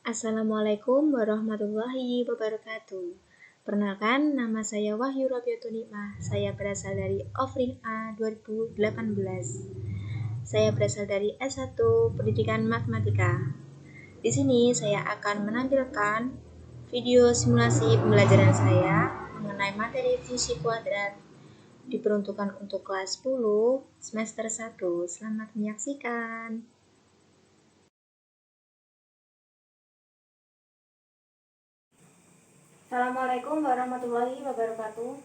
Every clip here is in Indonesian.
Assalamualaikum warahmatullahi wabarakatuh. Perkenalkan, nama saya Wahyu Robiatul Nikmah. Saya berasal dari Ofrin A 2018. Saya berasal dari S1 Pendidikan Matematika. Di sini saya akan menampilkan video simulasi pembelajaran saya mengenai materi fungsi kuadrat diperuntukkan untuk kelas 10 semester 1. Selamat menyaksikan. Assalamualaikum warahmatullahi wabarakatuh.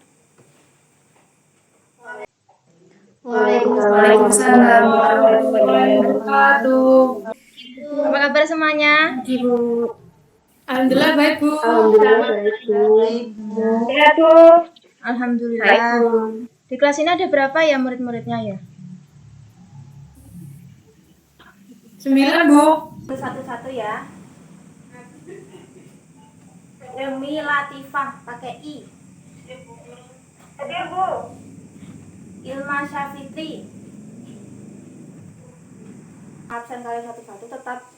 Waalaikumsalam warahmatullahi wabarakatuh. Apa kabar semuanya? Ibu. Alhamdulillah baik, Bu. Sehat, Bu. Alhamdulillah. Di kelas ini ada berapa ya murid-muridnya ya? 9, Bu. Satu-satu ya. Umi Latifah pakai I. Hadir, Bu. Ilma Syafitri. Absen kalian satu-satu tetap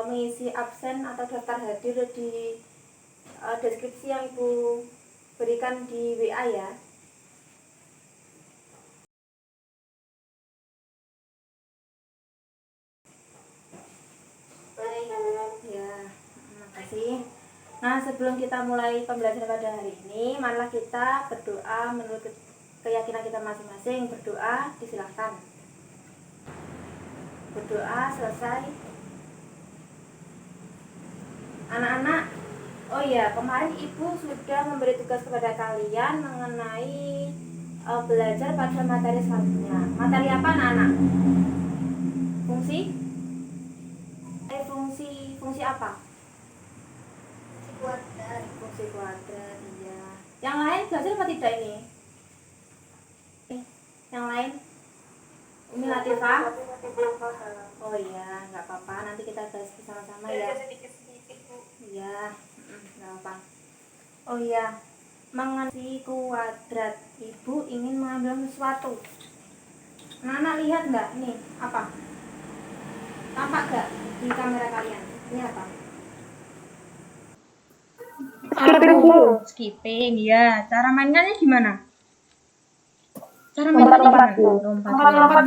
mengisi absen atau daftar hadir di deskripsi yang Ibu berikan di WA ya. Ya, terima kasih. Nah, sebelum kita mulai pembelajaran pada hari ini, marilah kita berdoa menurut keyakinan kita masing-masing. Berdoa, disilahkan. Berdoa selesai. Anak-anak, oh iya, kemarin Ibu sudah memberi tugas kepada kalian mengenai belajar pada materi selanjutnya. Materi apa, anak-anak? Fungsi? Fungsi apa? Fungsi kuadrat, iya. Yang lain belajar apa tidak ini? Yang lain? Umi Latifah? Oh iya, nggak apa-apa. Nanti kita bahas bersama-sama ya. Iya, nggak apa. Oh iya, mengenai kuadrat, Ibu ingin mengambil sesuatu. Anak-anak lihat nggak? Ini apa? Tampak nggak di kamera kalian? Ini apa? Skipping, ya. Cara mainkannya gimana? Cara mainkannya gimana? Lompat.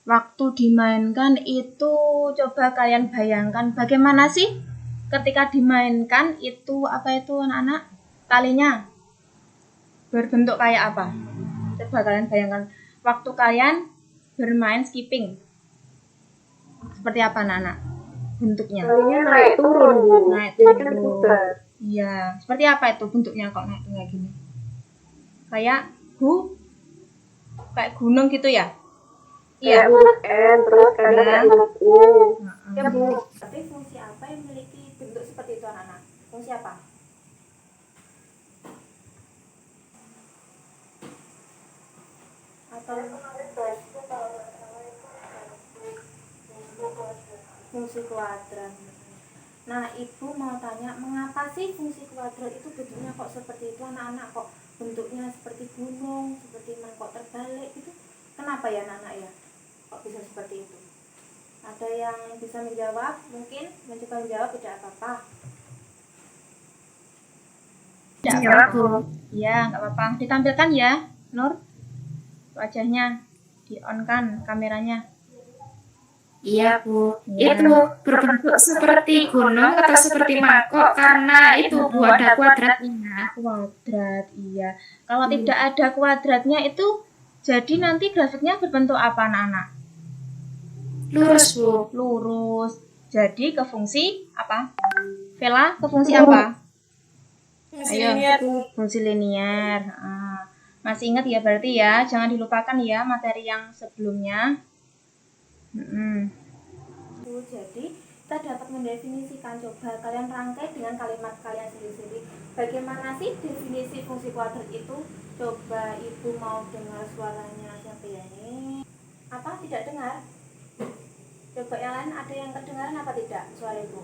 Waktu dimainkan itu coba kalian bayangkan bagaimana sih ketika dimainkan itu apa itu anak-anak? Talinya berbentuk kayak apa? Coba kalian bayangkan waktu kalian bermain skipping. Seperti apa anak-anak? Bentuknya? Talinya naik turun, Bu. Naik Jadi kan turun. bubar. Iya, seperti apa itu bentuknya kok naik kayak gini? Kayak kayak gunung gitu ya? Kayak huruf N, terus kadang kayak huruf U. Ya, Bu. Tapi fungsi apa yang memiliki bentuk seperti itu, anak-anak? Fungsi apa? Atau fungsi kuadrat. Nah, Ibu mau tanya, mengapa sih fungsi kuadrat itu bentuknya kok seperti itu, anak-anak? Kok bentuknya seperti gunung, seperti mangkok terbalik itu? Kenapa ya, anak-anak ya? Kok bisa seperti itu? Ada yang bisa menjawab? Mungkin mencoba menjawab, tidak apa-apa. Tidak apa-apa. Ya, nggak apa-apa. Ditampilkan ya, Nur. Wajahnya di-on-kan kameranya. Iya, Bu. Ya. Itu berbentuk seperti gunung atau seperti mangkok karena itu Bu ada kuadratnya. Kuadrat, iya. Kalau tidak ada kuadratnya itu jadi nanti grafiknya berbentuk apa anak-anak? Lurus, Bu. Lurus. Jadi ke fungsi apa? Vela ke fungsi apa? Fungsi linier. Masih ingat ya berarti ya, jangan dilupakan ya materi yang sebelumnya. Jadi kita dapat mendefinisikan, coba kalian rangkai dengan kalimat kalian sendiri-sendiri. Bagaimana sih definisi fungsi kuadrat itu? Coba Ibu mau dengar suaranya siapa ya ini? Apa tidak dengar? Coba yang lain ada yang kedengaran apa tidak suara Ibu?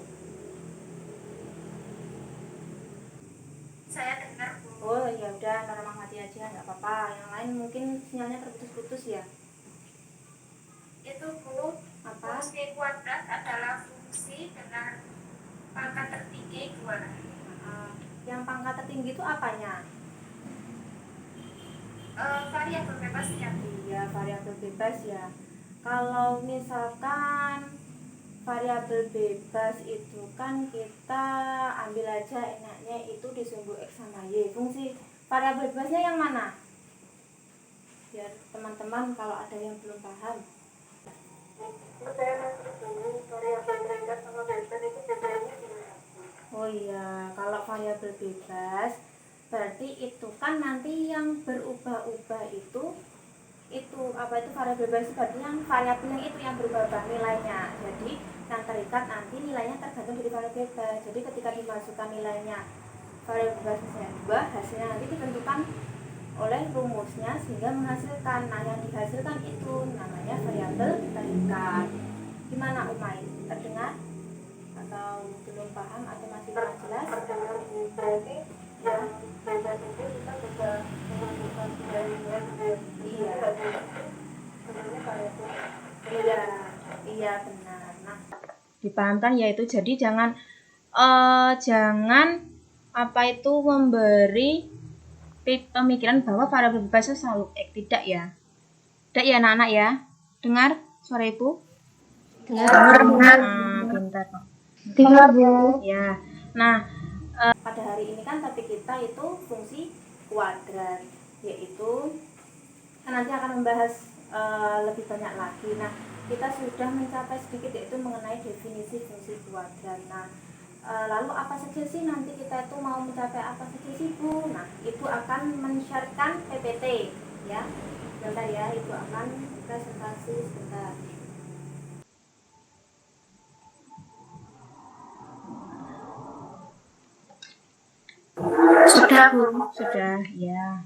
Saya dengar, Bu. Oh ya udah, normal mati aja, nggak apa-apa. Yang lain mungkin sinyalnya terputus-putus ya. Itu, Bu, Apa? fungsi kuadrat adalah fungsi dengan pangkat tertinggi gimana? Yang pangkat tertinggi itu apanya? Variabel bebasnya. Iya, variabel bebas ya. Kalau misalkan variabel bebas itu kan kita ambil aja enaknya itu disumbu X sama Y. Fungsi variabel bebasnya yang mana? Biar teman-teman kalau ada yang belum paham. Oh iya, kalau variabel bebas berarti itu kan nanti yang berubah-ubah itu apa itu variabel bebas itu berarti yang variabel yang itu yang berubah-ubah nilainya. Jadi yang terikat nanti nilainya tergantung dari variabel bebas. Jadi ketika dimasukkan nilainya variabel bebasnya 2, hasilnya nanti ditentukan oleh rumusnya sehingga menghasilkan. Nah, yang dihasilkan itu namanya variabel terikat. Gimana Umay? Terdengar? Atau belum paham atau masih kurang jelas? Berarti yang bebas itu kita bisa memasukkan nilai-nilai Iya. sebenarnya kayak itu. Iya benar. Nah, dipahamkan yaitu jadi jangan apa itu memberi pemikiran bahwa variabel bebas itu selalu X. Tidak ya. Tidak ya anak-anak ya. Dengar suara ibu? Dengar. Pintar kok. Dengar Bu. Ya. Nah, pada hari ini kan topik kita itu fungsi kuadrat, yaitu kan nanti akan membahas lebih banyak lagi. Nah, kita sudah mencapai sedikit yaitu mengenai definisi fungsi kuadrat. Nah, lalu apa saja sih nanti kita itu mau mencapai apa saja sih Bu? Nah, itu akan men-share-kan PPT ya. Bentar ya, itu akan presentasi sebentar. Sudah Bu. Sudah ya.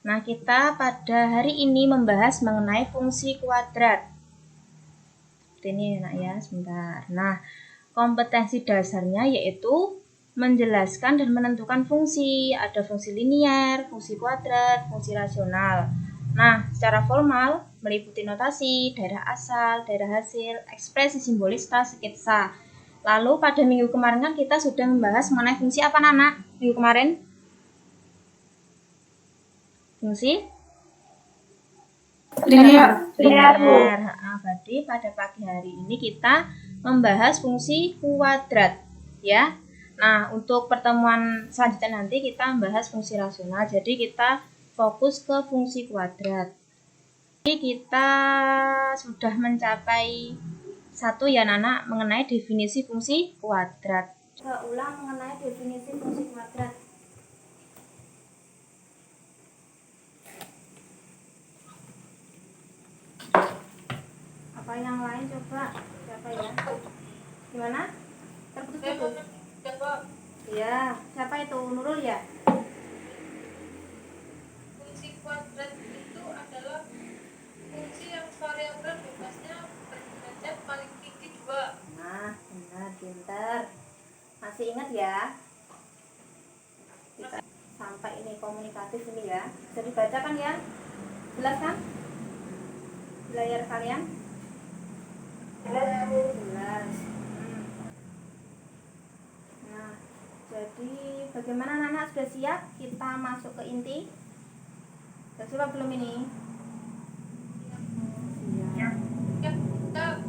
Nah, kita pada hari ini membahas mengenai fungsi kuadrat. Ini enak ya, sebentar. Nah, kompetensi dasarnya yaitu menjelaskan dan menentukan fungsi. Ada fungsi linier, fungsi kuadrat, fungsi rasional. Nah, secara formal meliputi notasi, daerah asal, daerah hasil, ekspresi simbolis, sketsa. Lalu pada minggu kemarin kan kita sudah membahas mengenai fungsi apa Nana? Minggu kemarin? Fungsi Linear. linear. Berarti pada pagi hari ini kita membahas fungsi kuadrat ya. Nah, untuk pertemuan selanjutnya nanti kita membahas fungsi rasional. Jadi kita fokus ke fungsi kuadrat. Jadi kita sudah mencapai satu ya Nana mengenai definisi fungsi kuadrat. Kita ulang mengenai definisi fungsi kuadrat. Apa yang lain coba? Siapa ya? Gimana? Terputus-putus. Iya, siapa itu? Nurul ya? Fungsi kuadrat itu adalah fungsi yang variabel bebasnya berderajat paling tinggi 2. Nah, benar, pintar. Masih ingat ya? Kita sampai ini komunikatif ini ya. Bisa dibacakan ya? Jelas kan? Di layar kalian? Jelas. Nah, jadi bagaimana Nana, sudah siap kita masuk ke inti? Sudah siap belum ini? Siap. Ya, kita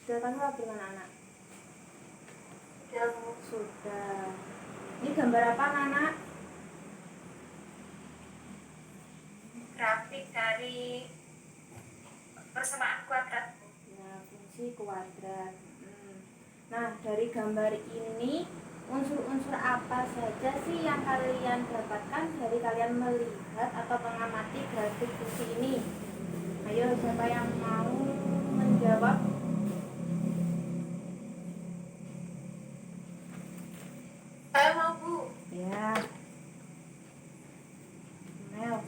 Sudah tahu bagaimana anak? Yang Sudah. Ini gambar apa Nana? Grafik dari persamaan kuadrat. Ya, fungsi kuadrat. Nah, dari gambar ini unsur-unsur apa saja sih yang kalian dapatkan dari kalian melihat atau mengamati grafik fungsi ini? Ayo, siapa yang mau menjawab? saya mau Bu. Ya. Mel.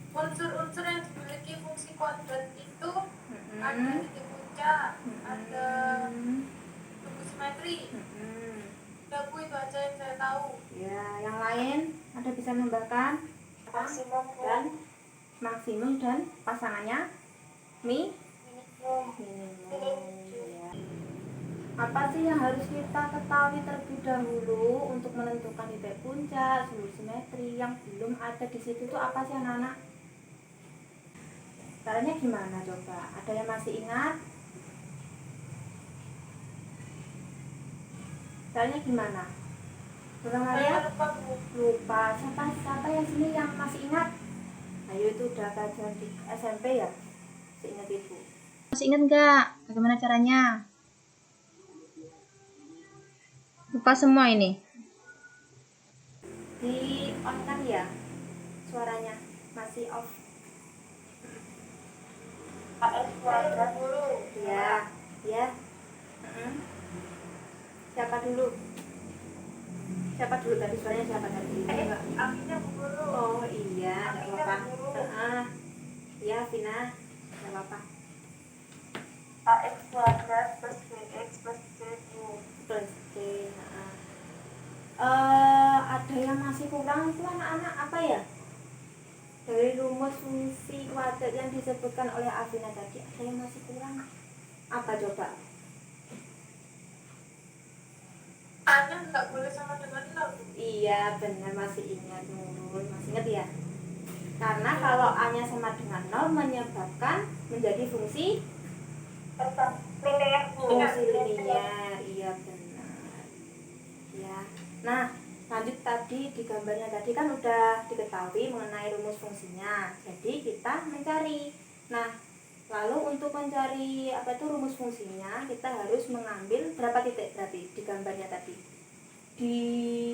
Unsur-unsur yang dimiliki fungsi kuadrat itu ada titik puncak, ada tubuh simetri. Udah Bu, itu aja yang saya tahu. Ya, yang lain ada bisa menambahkan? Maksimum dan pasangannya minimum. Ya. Apa sih yang harus kita ketahui terlebih dahulu untuk menentukan titik puncak, sumber simetri yang belum ada di situ tuh apa sih anak-anak? Caranya gimana coba? Ada yang masih ingat? Caranya gimana? Bunda Maria? Lupa. Siapa yang sini yang masih ingat? Ayo, itu udah kajian di SMP ya? Seingat ibu. Masih ingat nggak bagaimana caranya? Lupa semua ini. Di on kan ya? Suaranya masih off. AX kuadrat dulu. Ya, ya. Siapa dulu? Siapa dulu tadi suaranya siapa tadi? Akhirnya dulu. Oh iya, nggak apa-apa. Iya, Vina, nggak apa-apa. AX kuadrat plus BX plus C2. Plus C. Ada yang masih kurang itu anak-anak apa ya? Dari rumus fungsi kuadrat yang disebutkan oleh Avina tadi, ada yang masih kurang. Apa coba? A-nya nggak boleh sama dengan 0. Iya, benar, masih ingat Nurul, masih ingat ya? Karena kalau A-nya sama dengan 0 menyebabkan menjadi fungsi Linear. fungsi linear. Iya, benar. Ya. Nah, lanjut tadi di gambarnya tadi kan udah diketahui mengenai rumus fungsinya. Jadi kita mencari. Nah, lalu untuk mencari apa itu rumus fungsinya, kita harus mengambil berapa titik berarti di gambarnya tadi? Di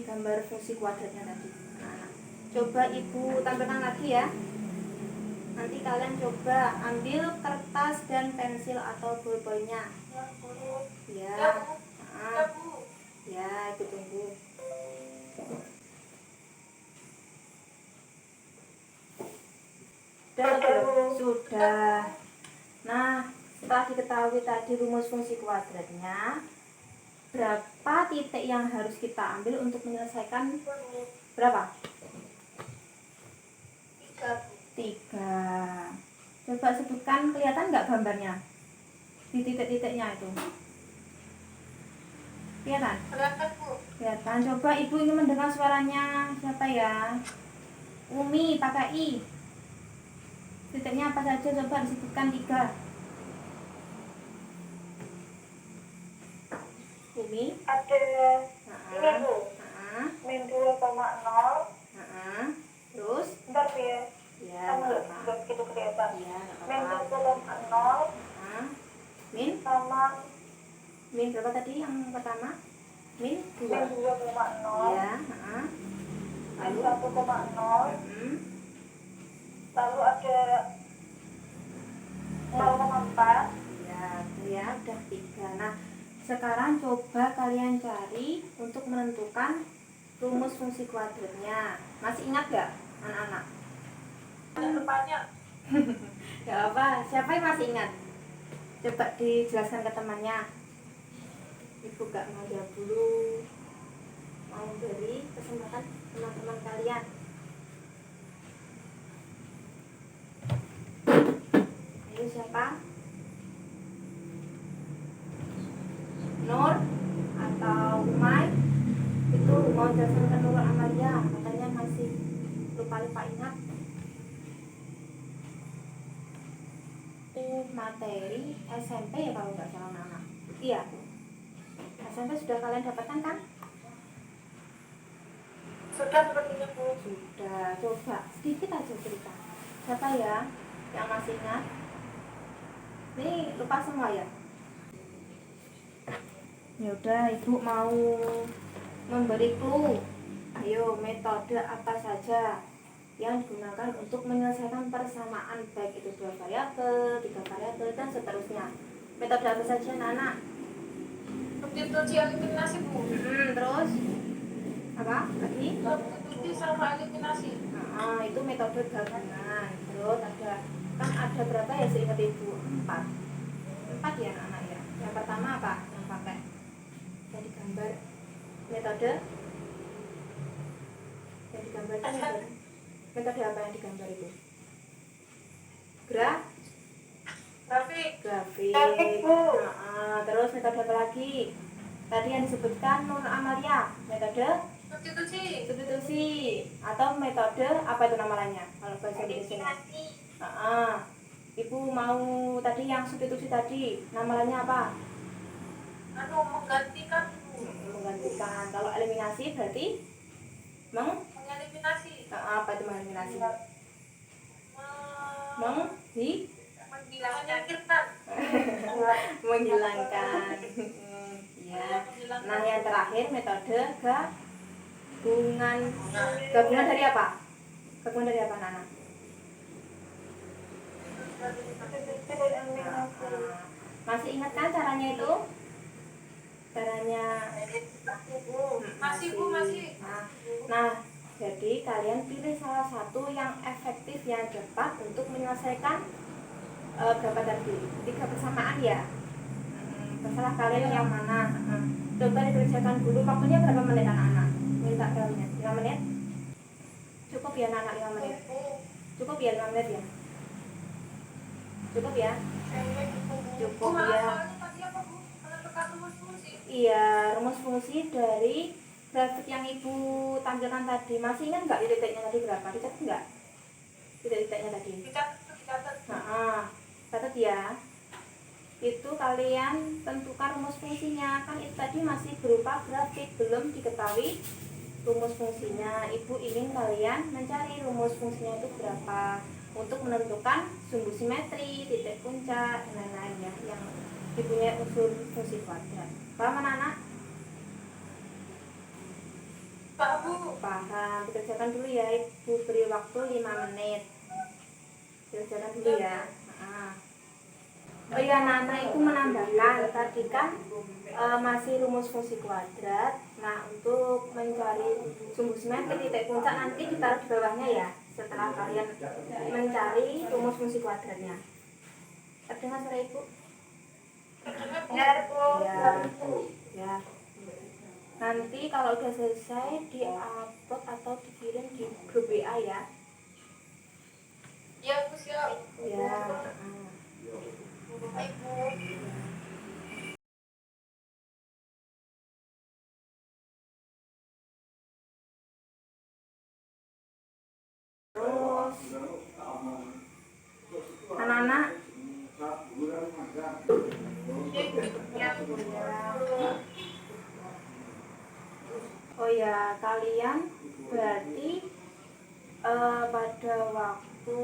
gambar fungsi kuadratnya tadi. Nah, coba Ibu tampilkan lagi ya. Nanti kalian coba ambil kertas dan pensil atau bolpoinnya. Ya. Nah, ya, Ibu tunggu. Sudah. Nah, setelah diketahui tadi rumus fungsi kuadratnya, berapa titik yang harus kita ambil untuk menyelesaikan berapa? 3. Coba sebutkan, kelihatan nggak gambarnya? Di titik-titiknya itu. Kelihatan? Kelihatan, Bu. Kelihatan. Coba Ibu ingin mendengar suaranya siapa ya? Umi, pakai I. Titiknya apa saja? Coba disebutkan 3. Umi. Ada ini, Bu. Min 2,0. Terus? Bentar, Bu ya. Ya, Sama nggak nggak apa-apa. begitu kelihatan. Ya, nggak Min apa-apa. 2,0 Min? sama Min berapa tadi yang pertama? Min 2. min 2,0. Ya, Min lalu 1,0. Lalu ada 0,4. ya udah 3. Nah, sekarang coba kalian cari untuk menentukan rumus fungsi kuadratnya. Masih ingat gak anak-anak? Depannya Gak apa, siapa yang masih ingat? Coba dijelaskan ke temannya. Ibu gak mau jawab dulu, mau beri kesempatan teman-teman kalian. Ayo, siapa? Nur atau Umay? Itu mau jelaskan ke Nur Amalia, katanya masih lupa-lupa ingat. Materi SMP ya kalau nggak salah anak-anak. Iya, SMP sudah kalian dapatkan kan? sudah sepertinya, Bu. Sudah. Coba sedikit aja cerita. Siapa ya yang masih ingat? Ini lupa semua ya? Ya udah, Ibu mau memberi clue. Ayo, metode apa saja yang digunakan untuk menyelesaikan persamaan, baik itu 2 variabel, 3 variabel, dan seterusnya. Metode apa saja, anak-anak? Substitusi eliminasi, Bu. Terus apa lagi? Substitusi sama eliminasi. Nah, itu metode gabungan. Terus ada berapa ya seingat Ibu? 4 ya anak-anak ya. Yang pertama apa yang pakai jadi gambar metode yang digambar itu metode apa yang digambar itu? Grafik. Grafik. Grafik, Bu. Terus metode apa lagi? Tadi yang disebutkan Nur Amalia, metode substitusi atau metode apa itu namanya kalau bahasa Indonesia? Ibu mau tadi yang substitusi tadi, namanya apa? Menggantikan. Menggantikan. Kalau eliminasi berarti Mengeliminasi. apa itu mengeliminasi? Menyingkirkan. Menghilangkan. Ya. Nah, yang terakhir metode gabungan. Gabungan dari apa? Gabungan dari apa, Nana? Masih ingat kan caranya itu? Caranya Masih Bu, masih. Nah, jadi kalian pilih salah satu yang efektif, yang cepat untuk menyelesaikan berapa tadi? 3 persamaan ya. Terserah kalian yang mana. Coba dikerjakan dulu. Waktunya berapa menit anak-anak? Minta berapa menit? 5 menit? Cukup ya anak 5 menit? Cukup ya 5 menit ya? Cukup ya? Cukup ya. Iya, rumus fungsi dari grafik yang ibu tampilkan tadi. Masih ingat nggak titik-titiknya tadi berapa? Dicatat nggak? Titik-titiknya tadi? Dicatat. Catat ya. Itu kalian tentukan rumus fungsinya. Kan itu tadi masih berupa grafik, belum diketahui rumus fungsinya. Ibu ingin kalian mencari rumus fungsinya itu berapa untuk menentukan sumbu simetri, titik puncak, dan lain-lain ya, yang dipunyai unsur fungsi kuadrat. Paham anak-anak? Pak Bu. Paham. Dikerjakan dulu ya. Ibu beri waktu 5 menit. Dikerjakan dulu ya. Oh iya, Nana itu menambahkan tadi kan masih rumus fungsi kuadrat. Nah, untuk mencari sumbu simetri titik puncak nanti ditaruh di bawahnya ya, setelah kalian mencari rumus fungsi kuadratnya. Terdengar suara ibu? Ya Bu. Ya. Nanti kalau udah selesai di-upload atau dikirim di grup WA ya. Ya Bu, siap. Ya. Baik Bu. Terus anak-anak Ya Bu. oh ya, kalian berarti pada waktu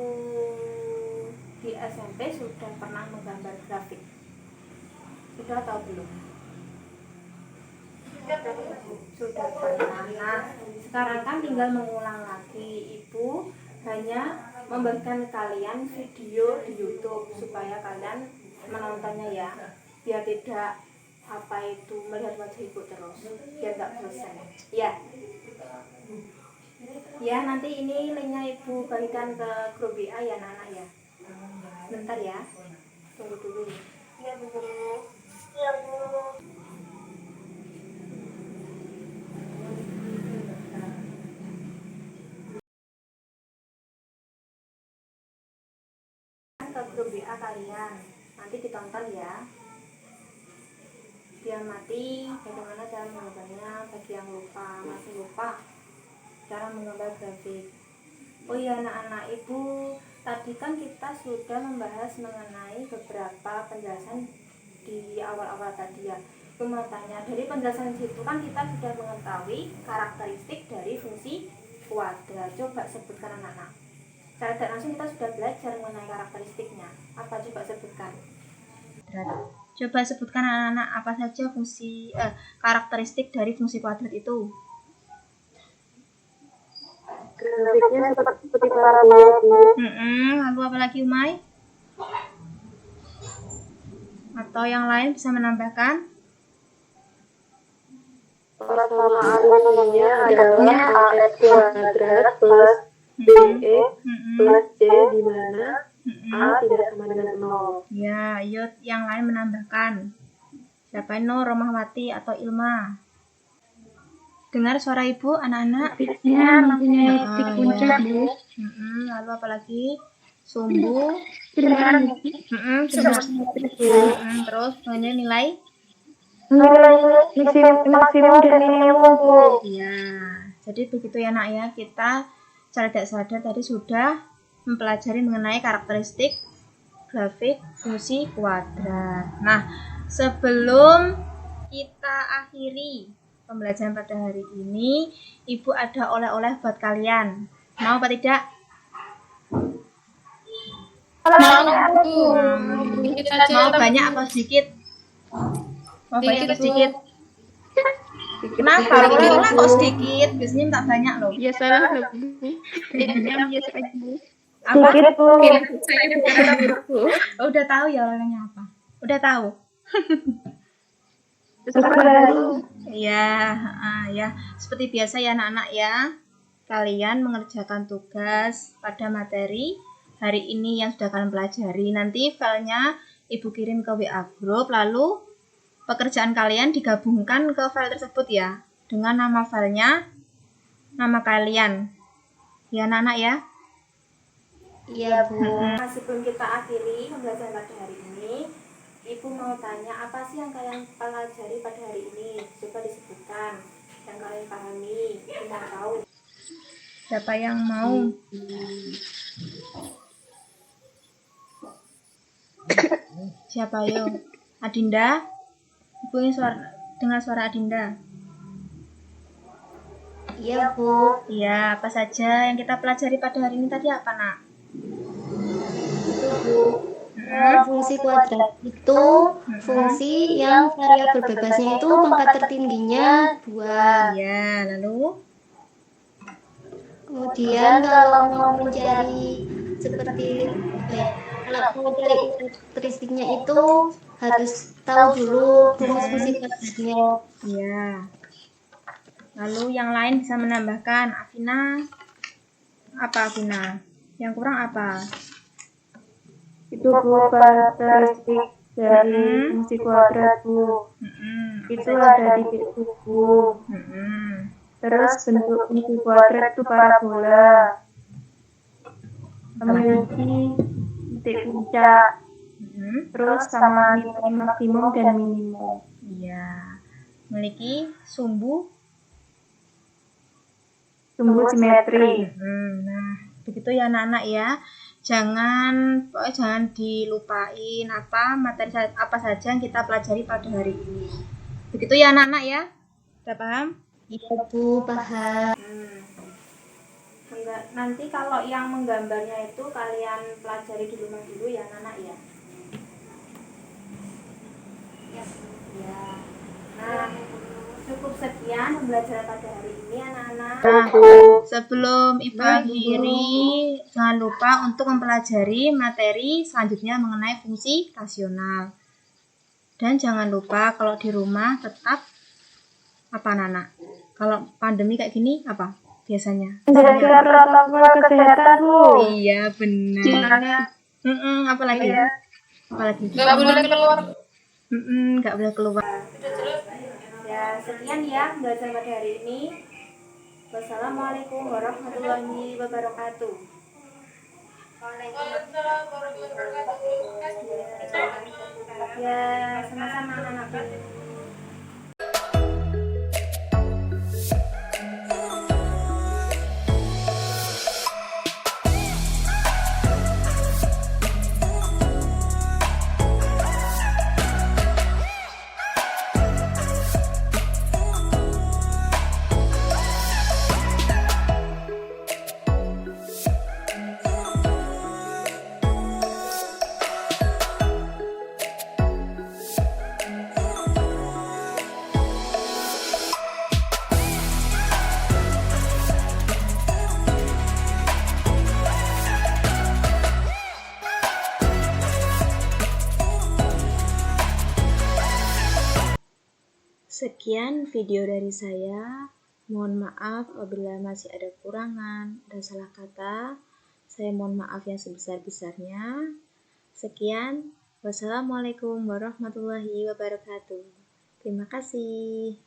di SMP sudah pernah menggambar grafik? Sudah atau belum? Sudah pernah. Nah, sekarang kan tinggal mengulang lagi. Ibu hanya memberikan kalian video di YouTube supaya kalian menontonnya ya, biar tidak apa itu melihat wajah ibu terus, biar nggak bosan ya. Ya, nanti ini linknya ibu bagikan ke grup WA ya Nana ya. Bentar ya, tunggu dulu. Ya Bu. Ya Bu. Ke grup WA kalian, nanti ditonton ya. Biar mati bagaimana cara menggambarnya, bagi yang masih lupa cara menggambar grafik. Oh iya anak-anak, ibu tadi kan kita sudah membahas mengenai beberapa penjelasan di awal-awal tadi ya. Pematanya dari penjelasan situ kan kita sudah mengetahui karakteristik dari fungsi kuadrat. Coba sebutkan anak-anak. Secara tidak langsung kita sudah belajar mengenai karakteristiknya. Apa coba sebutkan? Coba sebutkan anak-anak apa saja karakteristik dari fungsi kuadrat itu. Grafiknya seperti parabola. Lalu apa lagi Umay? Atau yang lain bisa menambahkan? Persamaannya adalah AX kuadrat plus BX plus C di mana A tidak sama dengan 0. Ya, yuk yang lain menambahkan. Siapa ini? Romahwati atau Ilma? Dengar suara ibu, anak-anak? Grafiknya mempunyai titik puncak, Bu. Lalu apa lagi? Sumbu. Silakan, Bu. Terus mengenai nilai nilai maksimum dan minimum, Bu. Ya, jadi begitu ya nak ya, kita secara tidak sadar tadi sudah mempelajari mengenai karakteristik grafik fungsi kuadrat. Nah, sebelum kita akhiri pembelajaran pada hari ini, Ibu ada oleh-oleh buat kalian. Mau apa tidak? Mau banyak apa sedikit? Mau banyak atau sedikit? Kenapa? Oleh-oleh kok sedikit? Biasanya minta banyak loh. Ya salah loh, Bu. Jadinya biasa aja, Bu. Apa? Bu. Saya bukan guru, Bu. Oh, udah tahu ya oleh-olehnya apa? Udah tahu? Baru. Ya, ya. Seperti biasa ya anak-anak ya. Kalian mengerjakan tugas pada materi hari ini yang sudah kalian pelajari. Nanti filenya Ibu kirim ke WA group, lalu pekerjaan kalian digabungkan ke file tersebut ya. Dengan nama filenya, nama kalian. Ya anak-anak ya. Iya Bu. Nah, sebelum kita akhiri pembelajaran pada hari ini, Ibu mau tanya apa sih yang kalian pelajari pada hari ini? Coba disebutkan yang kalian pahami. Ibu mau tahu. Siapa yang mau? Siapa yo? Adinda? Ibu ingin dengar suara Adinda. Iya Bu. Iya, apa saja yang kita pelajari pada hari ini tadi apa nak? Fungsi kuadrat itu fungsi yang variabel bebasnya itu pangkat tertingginya 2. Iya, lalu? Kemudian kalau mau mencari seperti kalau mau mencari karakteristiknya itu harus tahu dulu fungsi kuadratnya. Iya. Lalu yang lain bisa menambahkan. Afina, apa Afina? Yang kurang apa? Itu Bu karakteristik dari fungsi kuadrat, Bu. Itu ada di buku. Terus bentuk fungsi kuadrat itu parabola. Memiliki titik puncak. Terus sama nilai maksimum dan minimum. Iya. Memiliki sumbu simetri. Nah, begitu ya anak-anak ya. Jangan dilupain materi apa saja yang kita pelajari pada hari ini. Begitu ya anak-anak ya. Sudah paham? Iya Bu, paham. Nanti kalau yang menggambarnya itu kalian pelajari di rumah dulu ya anak-anak ya. Ya. Nah, cukup sekian pembelajaran pada hari ini anak-anak. Nah, sebelum Ibu akhiri, jangan lupa untuk mempelajari materi selanjutnya mengenai fungsi rasional. Dan jangan lupa kalau di rumah tetap apa anak-anak? Kalau pandemi kayak gini apa biasanya? Menjaga protokol kesehatan, Bu. Iya benar. Apa lagi? Apa lagi? Nggak boleh keluar. Nggak boleh keluar. Ya, sekian ya pembelajaran pada hari ini. Wassalamualaikum warahmatullahi wabarakatuh. Waalaikumsalam warahmatullahi wabarakatuh. Ya, sama-sama anak-anakku. Sekian video dari saya. Mohon maaf apabila masih ada kekurangan dan salah kata. Saya mohon maaf yang sebesar-besarnya. Sekian. Wassalamualaikum warahmatullahi wabarakatuh. Terima kasih.